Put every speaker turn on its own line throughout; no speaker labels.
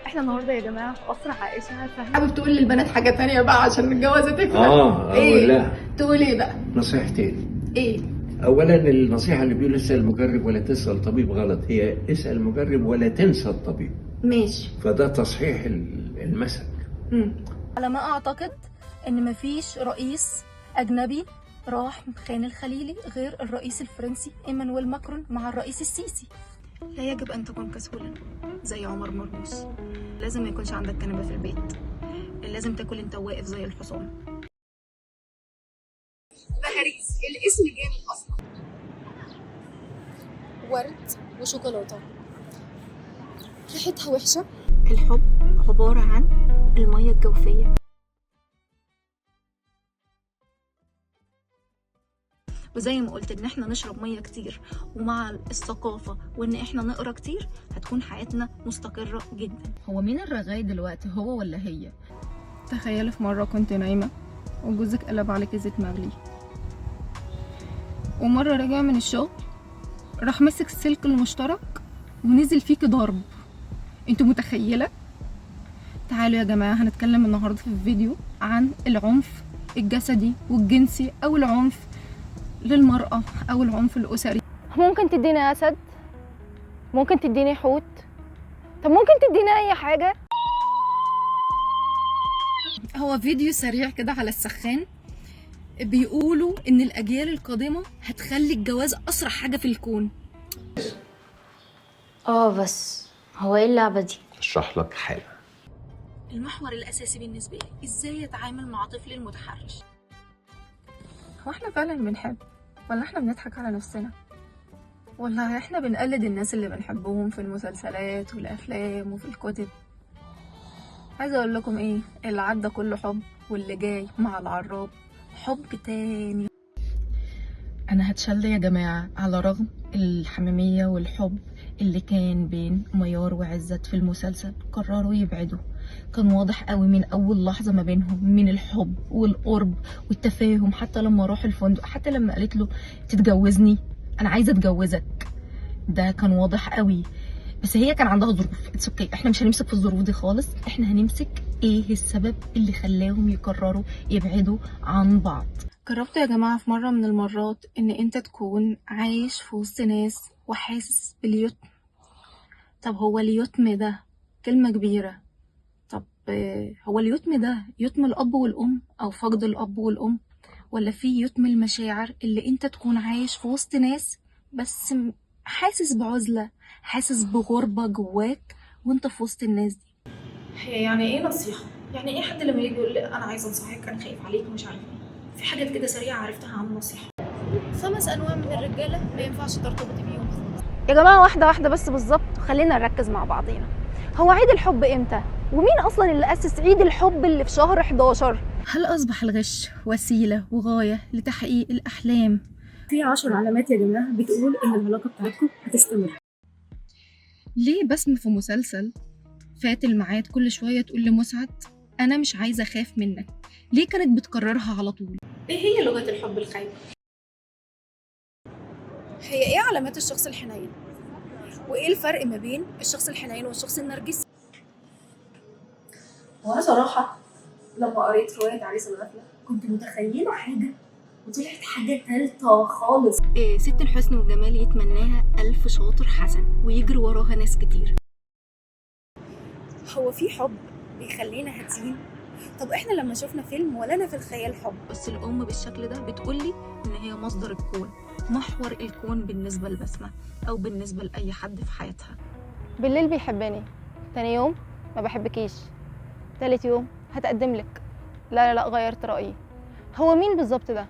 احنا النهارده يا جماعه في قصر عائشه.
حابب تقول للبنات حاجه تانية بقى عشان الجوازه تفرق؟
اقول لا.
تقول ايه بقى؟
نصيحتين.
ايه؟
اولا النصيحه اللي بيقول اسال المجرب ولا تسال طبيب غلط، هي اسال المجرب ولا تنسى الطبيب.
ماشي.
فده تصحيح المثل.
على ما اعتقد ان مفيش رئيس اجنبي راح خان الخليلي غير الرئيس الفرنسي ايمانويل ماكرون مع الرئيس السيسي. لا يجب ان تكون كسولا زي عمر مرموش، لازم ما يكونش عندك كنبه في البيت، لازم تاكل انت واقف زي الحصان.
بهاريز الاسم جامد اصلا.
ورد وشوكولاته ريحتها وحشه. الحب عباره عن الميه الجوفيه، وزي ما قلت ان احنا نشرب ميه كتير ومع الثقافه وان احنا نقرا كتير هتكون حياتنا مستقره جدا.
هو مين الرغاي دلوقتي، هو ولا هي؟
تخيلي في مرة كنت نايمة وجوزك قلب عليك زيت مغلي، ومرة رجع من الشغل راح مسك السلك المشترك ونزل فيكي ضرب. انتوا متخيلة؟ تعالوا يا جماعة هنتكلم النهاردة في الفيديو عن العنف الجسدي والجنسي او العنف للمرأة او العنف الاسري.
ممكن تديني اسد، ممكن تديني حوت، طب ممكن تديني اي حاجة.
هو فيديو سريع كده على السخان، بيقولوا ان الاجيال القادمة هتخلي الجواز اسرع حاجة في الكون.
بس هو ايه اللعبة دي؟
اشرح لك حاجه.
المحور الاساسي بالنسبه لي ازاي اتعامل مع طفلي المتحرش.
هو احنا فعلا بنحب ولا احنا بنضحك على نفسنا؟ ولا احنا بنقلد الناس اللي بنحبهم في المسلسلات والافلام وفي الكتب؟ عايزه اقول لكم ايه، اللي عدى كله حب واللي جاي مع العراب حب تاني.
انا هتشل يا جماعه، على رغم الحميميه والحب اللي كان بين ميار وعزت في المسلسل قرروا يبعدوا. كان واضح قوي من اول لحظه ما بينهم من الحب والقرب والتفاهم، حتى لما راح الفندق، حتى لما قالت له تتجوزني، انا عايزه اتجوزك، ده كان واضح قوي. بس هي كان عندها ظروف، اتس اوكي، احنا مش هنمسك في الظروف دي خالص، احنا هنمسك ايه السبب اللي خلاهم يقرروا يبعدوا عن بعض.
جربت يا جماعه في مره من المرات ان انت تكون عايش في وسط ناس وحاسس باليتم؟ طب هو اليتم ده كلمه كبيره، طب هو اليتم ده يتم الاب والام او فقد الاب والام، ولا في يتم المشاعر اللي انت تكون عايش في وسط ناس بس حاسس بعزله، حاسس بغربه جواك وانت في وسط الناس دي؟
هي يعني ايه نصيحه؟ يعني ايه حد لما يجي يقول لي انا عايزه انصحك انا خايف عليك ومش عارفه ايه؟ في حاجات كده سريعه عرفتها عن النصيحه. 5 انواع من الرجاله ما ينفعش ترتبطي بيهم.
يا جماعة واحدة واحدة بس بالظبط، خلينا نركز مع بعضينا. هو عيد الحب امتى؟ ومين اصلا اللي اسس عيد الحب اللي في شهر 11؟
هل اصبح الغش وسيله وغايه لتحقيق الاحلام؟
في 10 علامات يا جماعه بتقول ان العلاقه بتاعتكم هتستمر.
ليه بسمة في مسلسل فات الميعاد كل شويه تقول لمسعد انا مش عايزه اخاف منك؟ ليه كانت بتكررها على طول؟
ايه هي لغه الحب الخايبه؟ هي ايه علامات الشخص الحنين؟ وايه الفرق ما بين الشخص الحنين والشخص النرجسي؟ وانا صراحه لما قريت روايه عريس الغفله كنت متخيله حاجه وطلعت حاجه تالته خالص.
ست الحسن والجمال يتمناها 1000 شاطر حسن ويجري وراها ناس كتير.
هو في حب بيخلينا هادين؟ طب احنا لما شفنا فيلم ولنا في الخيال حب.
بس الام بالشكل ده بتقولي ان هي مصدر الكون، محور الكون بالنسبه لبسمة او بالنسبه لاي حد في حياتها.
بالليل بيحبني، تاني يوم ما بحبكيش، تالت يوم هتقدم لك، لا غيرت رأيي. هو مين بالظبط ده؟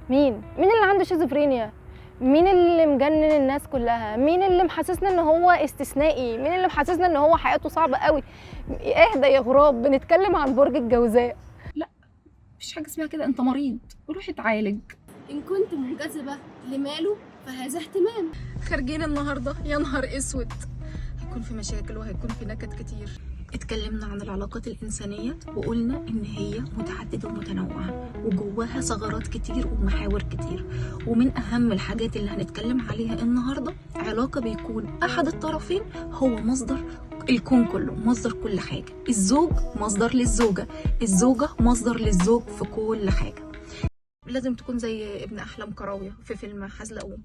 مين اللي عنده شيزوفرينيا؟ مين اللي مجنن الناس كلها؟ مين اللي محسسنا ان هو استثنائي؟ مين اللي محسسنا ان هو حياته صعبة قوي؟ اهدى يا غراب، بنتكلم عن برج الجوزاء.
لا مفيش حاجه اسمها كده، انت مريض روح اتعالج.
ان كنت منجذبه لماله فهذا اهتمام.
خارجين النهارده يا نهار اسود، هيكون في مشاكل وهيكون في نكد كتير. اتكلمنا عن العلاقات الإنسانية وقلنا إن هي متعددة ومتنوعة وجواها ثغرات كتير ومحاور كتير، ومن أهم الحاجات اللي هنتكلم عليها النهاردة علاقة بيكون أحد الطرفين هو مصدر الكون كله مصدر كل حاجة، الزوج مصدر للزوجة، الزوجة مصدر للزوج في كل حاجة. لازم تكون زي ابن أحلام كراوية في فيلم حزلقوم.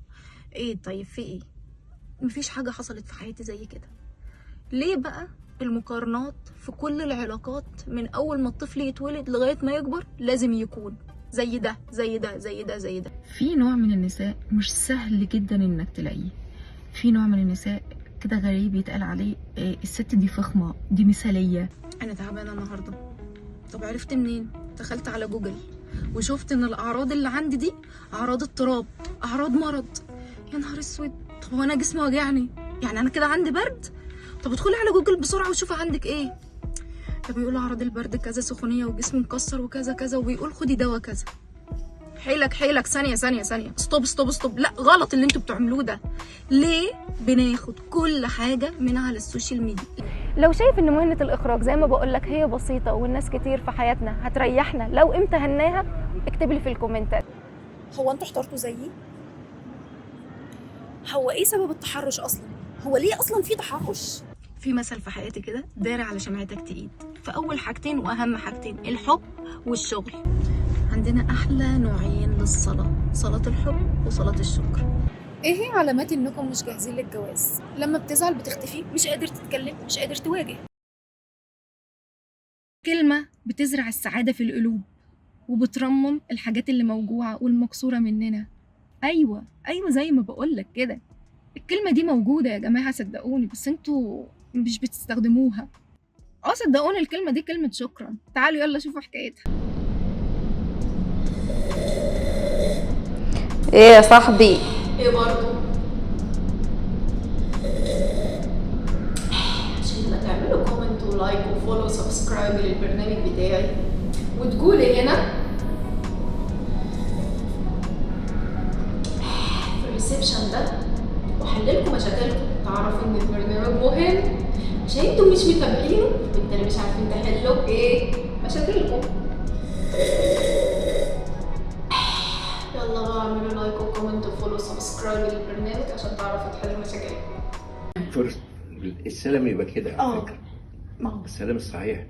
ايه طيب في ايه؟ مفيش حاجة حصلت في حياتي زي كده. ليه بقى المقارنات في كل العلاقات من أول ما الطفل يتولد لغاية ما يكبر لازم يكون زي ده زي ده زي ده زي ده؟
في نوع من النساء مش سهل جدا انك تلاقيه، في نوع من النساء كده غريب يتقال عليه الست دي فخمة، دي مثالية.
أنا تعبانة النهاردة. طب عرفت منين؟ دخلت على جوجل وشفت ان الاعراض اللي عندي دي اعراض اضطراب، اعراض مرض. يا نهار اسود، طب هو انا جسمي واجعني؟ يعني انا كده عندي برد؟ طب ادخلي على جوجل بسرعه وشوفي عندك ايه. طب بيقول اعراض البرد كذا، سخونيه وجسم مكسر وكذا كذا، وبيقول خدي دواء كذا. حيلك حيلك، ثانيه ثانيه ثانيه، ستوب ستوب ستوب، لا غلط اللي انتوا بتعملوه ده. ليه بناخد كل حاجه من على السوشيال ميديا؟
لو شايف ان مهنة الاخراج زي ما بقولك هي بسيطة والناس كتير في حياتنا هتريحنا لو امتهناها، اكتب لي في الكومنتات.
هو انتوا احترتوا زيي؟ هو ايه سبب التحرش اصلا؟ هو ليه اصلا في تحرش؟
في مثل في حياتي كده داري على شمعتك تقيد، فاول حاجتين واهم حاجتين الحب والشغل. عندنا احلى نوعين للصلاه، صلاه الحب وصلاه الشكر.
ايه هي علامات انكم مش جاهزين للجواز؟ لما بتزعل بتختفي، مش قادر تتكلم، مش قادر تواجه.
كلمه بتزرع السعاده في القلوب وبترمم الحاجات اللي موجوعه والمكسوره مننا. ايوه زي ما بقولك كده، الكلمه دي موجوده يا جماعه صدقوني، بس انتوا مش بتستخدموها. صدقوني الكلمه دي كلمه شكرا. تعالوا يلا شوفوا حكايتها.
ايه يا صاحبي؟
ايه برضه؟ عشان ما تعملوا كومنت ولايك وفولو وسبسكرايب للبرنامج بتاعي وتقولي هنا في الريسبشن ده وحللكم مشاكلكم، تعرفوا ان البرنامج مهم عشان انتوا مش متابعينه، بالتالي مش عارفين تحلوا ايه مشاكلكم. يلا بقى اعملوا لايك وكومنت وفولو وسبسكرايب للبرنامج عشان تعرفوا تحلوا مشاكلكم.
السلام يبقى كده على فكرة،
ما هو
السلام الصحيح